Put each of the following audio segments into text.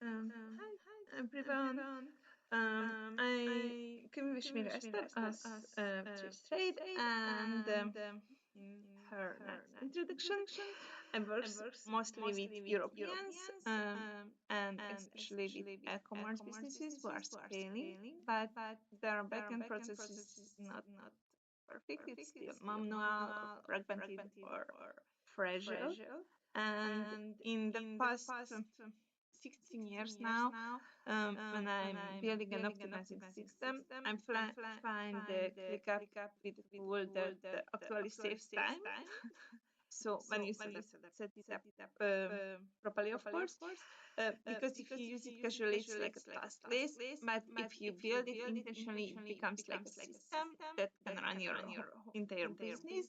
Hi everyone. I can wish me Esther as Chief Trade and in her next introduction, I work mostly with Europeans and especially with e-commerce businesses who are scaling, but their backend process is not perfect. It's still manual or fragmented or fragile. And in the past 16 years now, when I'm building an optimizing system, find the ClickUp with a tool that actually saves time. So when you set it up properly, of course, because if you use it casually, it's like a task list. But if you build it intentionally, it becomes like a system that can run your entire business.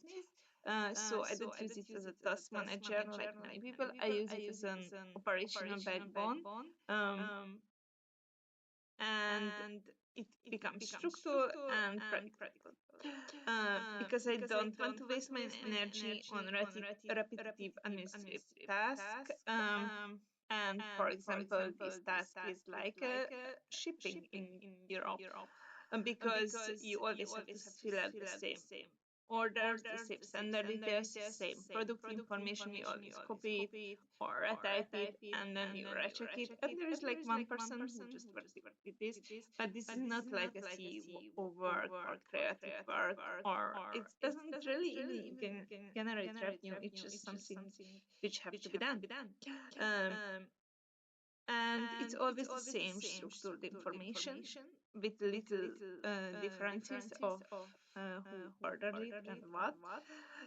So I don't use it as a task manager like many people. I use it as an operational backbone, um, and it becomes structural and practical. Because I don't want to waste my energy on repetitive administrative tasks. And for example, this task is like shipping in Europe, because you always have to fill out the same orders, the same sender details, the same product information. You always copy it or retype it, and then you recheck it. And there is like one person who just works with this, but this is not like a CEO work or creative work, or it doesn't really even generate revenue. It's just something which have to be done. Um, and it's always the same structured information with little differences of who ordered it and what.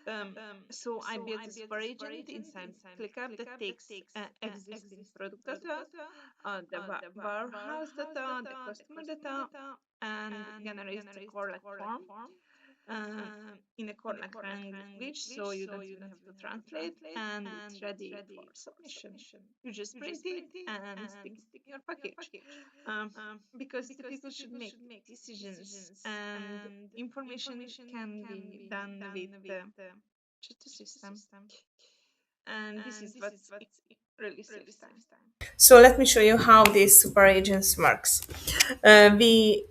Um, so I built a super agent inside ClickUp that takes existing product data, the warehouse data, the customer data, and generates a core like form in a correct language, so you don't even have to translate, and it's ready for submission. You just print it and stick it in your package. Because the people should make decisions, and information can be done with just a system. And this is what it really saves time. So let me show you how this super agents works. We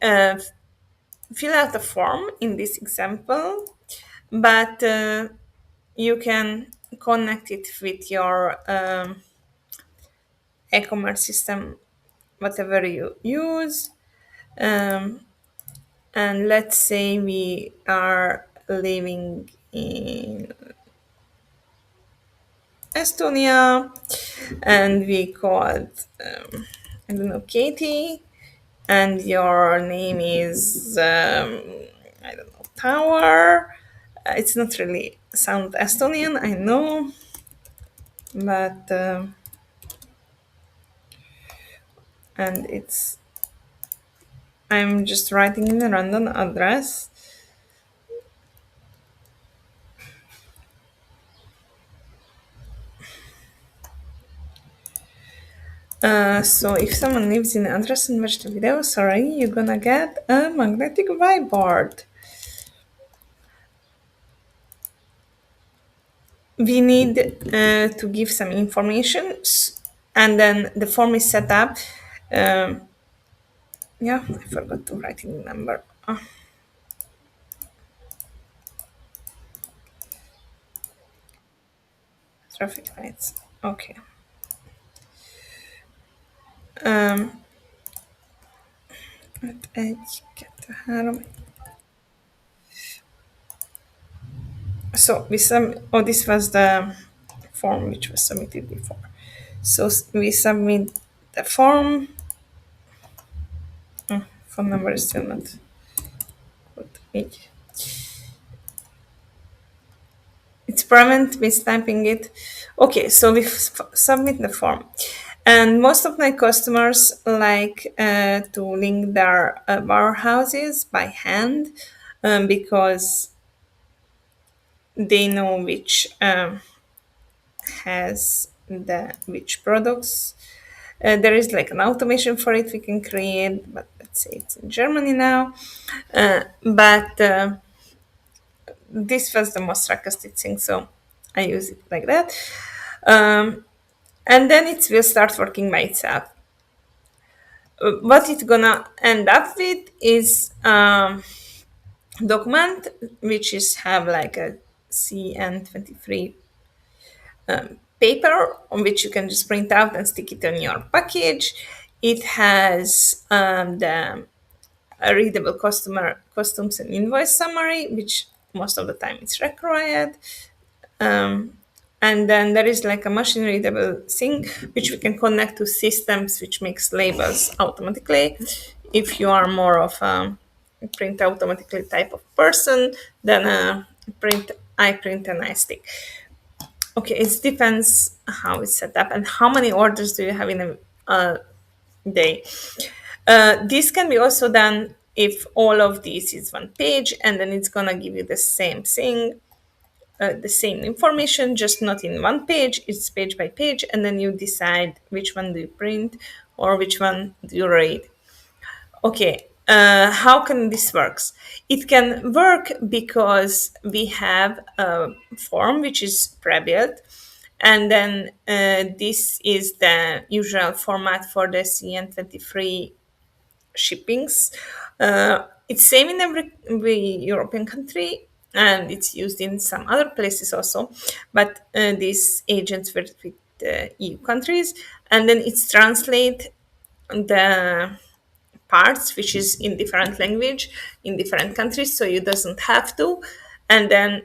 fill out a form in this example, but you can connect it with your e-commerce system, whatever you use. Um, and let's say we are living in Estonia, and we called I don't know, Katie, and your name is I don't know, Tower. It's not really sound Estonian, I know, but and it's I'm just writing in a random address. So if someone lives in address and watch the video, sorry, you're gonna get a magnetic whiteboard. We need to give some information, and then the form is set up. Um, yeah, I forgot to write in the number. Traffic lights. Okay. Um, egy, kettő, három. So oh, this was the form which was submitted before. So we submit the form. Phone number is still not good. Így. It's prevent mistyping it. Okay, so we submit the form. And most of my customers like to link their warehouses by hand because they know which has the which products. There is like an automation for it we can create, but let's say it's in Germany now. But this was the most requested thing, so I use it like that. Um, and then it will start working by itself. what it's gonna end up with is document which is have like a CN23 paper on which you can just print out and stick it on your package. It has the a readable customer customs and invoice summary, which most of the time it's required. Um, and then there is like a machine readable thing which we can connect to systems which makes labels automatically. If you are more of a print automatically type of person, then print I print and I stick. Okay, it depends how it's set up and how many orders do you have in a day. This can be also done if all of this is one page and then it's gonna give you the same thing, the same information, just not in one page, it's page by page, and then you decide which one do you print or which one do you read. Okay, how can this works? It can work because we have a form which is pre-built, and then this is the usual format for the CN23 shippings. It's same in every European country, and it's used in some other places also. But these agents work with the EU countries, and then it's translate the parts which is in different language in different countries, so you doesn't have to. And then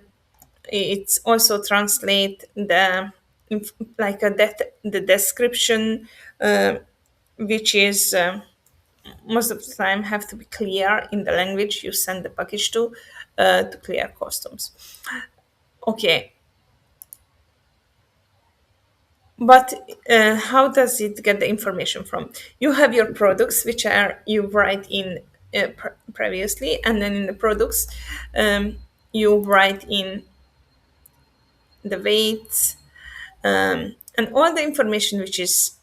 it's also translate the like a the description, which is most of the time have to be clear in the language you send the package to clear customs. Okay, but how does it get the information from? You have your products, which are you write in previously, and then in the products, you write in the weights and all the information which is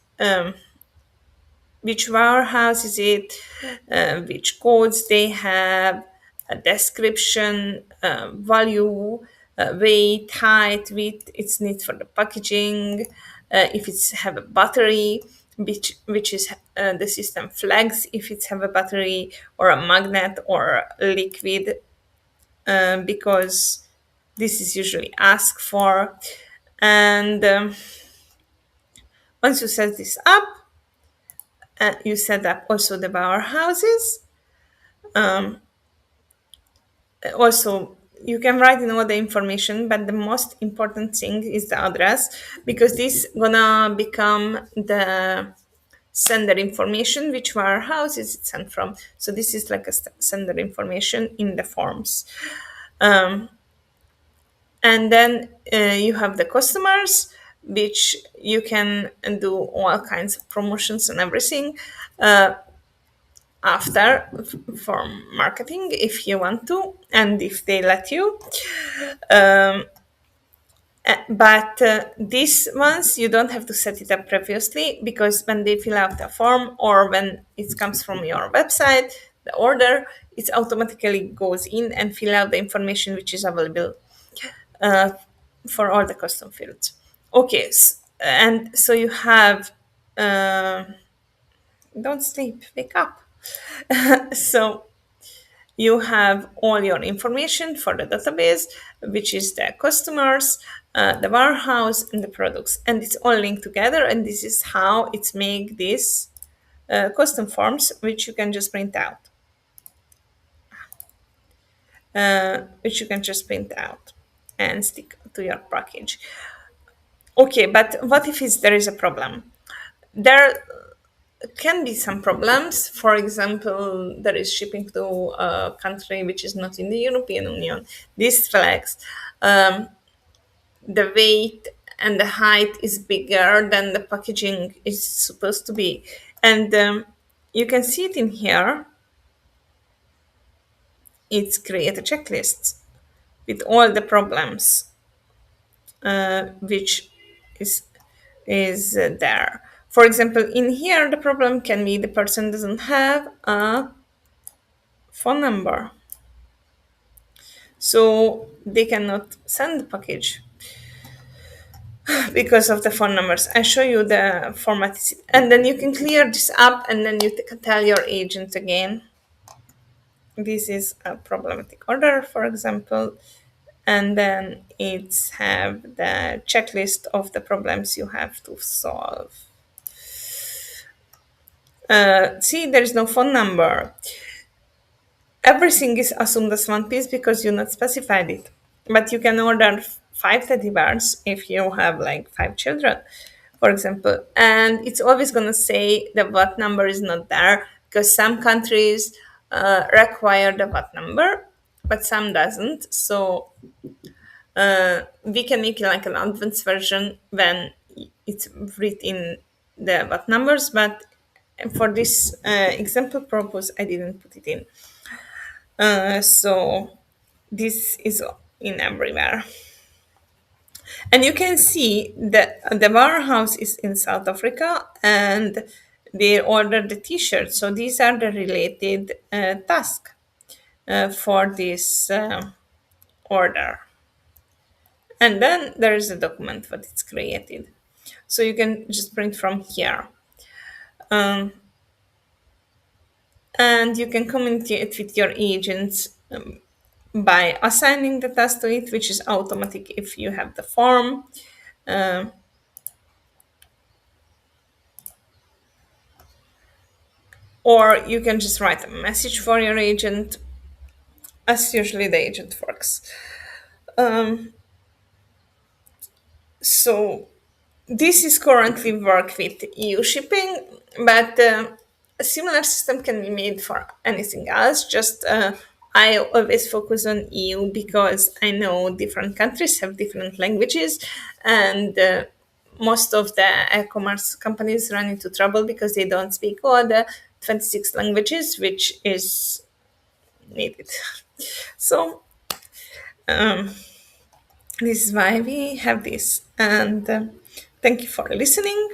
which warehouse is it, which codes they have, a description, value, weight, height, width, it's need for the packaging, if it's have a battery, which is the system flags if it's have a battery or a magnet or a liquid, because this is usually asked for. And once you set this up, you set up also the warehouses. Also, you can write in all the information, but the most important thing is the address, because this gonna become the sender information, which warehouse is it sent from. So this is like a sender information in the forms. And then you have the customers, which you can do all kinds of promotions and everything after for marketing if you want to and if they let you. But these ones you don't have to set it up previously, because when they fill out the form or when it comes from your website, the order, it automatically goes in and fill out the information which is available uh, for all the custom fields. Okay, and so you have don't sleep, wake up. So you have all your information for the database, which is the customers, the warehouse, and the products, and it's all linked together. And this is how it's make these custom forms, which you can just print out, and stick to your package. Okay, but what if there is a problem? There can be some problems. For example, there is shipping to a country which is not in the European Union. These flags, the weight and the height is bigger than the packaging is supposed to be. And you can see it in here. It's create a checklist with all the problems which is there. For example, in here, the problem can be the person doesn't have a phone number, so they cannot send the package. because of the phone numbers. I show you the format, and then you can clear this up, and then you can tell your agent again. This is a problematic order, for example, and then it's have the checklist of the problems you have to solve. See, there is no phone number. Everything is assumed as one piece because you not specified it. But you can order five teddy bears if you have like five children, for example. And it's always gonna say the VAT number is not there because some countries require the VAT number, but some doesn't. So we can make like an advanced version when it's written the VAT numbers, but for this example purpose, I didn't put it in. So this is in everywhere. And you can see that the warehouse is in South Africa and they ordered the t-shirt. So these are the related tasks for this order. And then there is a document that it's created. So you can just print from here. Um, and you can communicate with your agents by assigning the task to it, which is automatic if you have the form. Um, or you can just write a message for your agent, as usually the agent works. Um, so this is currently work with EU shipping, but a similar system can be made for anything else. Just I always focus on EU because I know different countries have different languages, and most of the e-commerce companies run into trouble because they don't speak all the 26 languages, which is needed. So this is why we have this, and thank you for listening.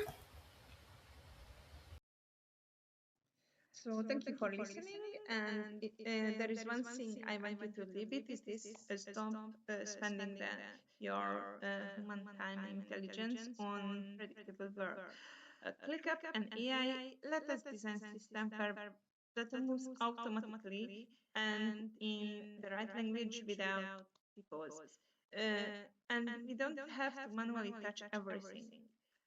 So thank you for listening. And there is one thing I want you to leave it is this: stop spending your human time and intelligence on predictable work. Click up an AI. Let us design system that moves automatically and in the right language without typos. Uh, and we don't have to manually touch everything.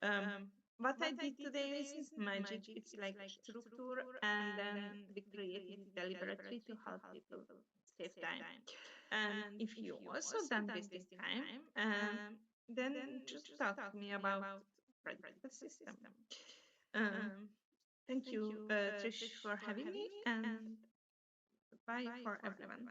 Um, what I did today isn't magic. It's like structure, and then we created it deliberately to help people save time. And if you also done wasting time, then just talk to me about predictable system. Um, Thank you, Trish, for having me, and bye for everyone.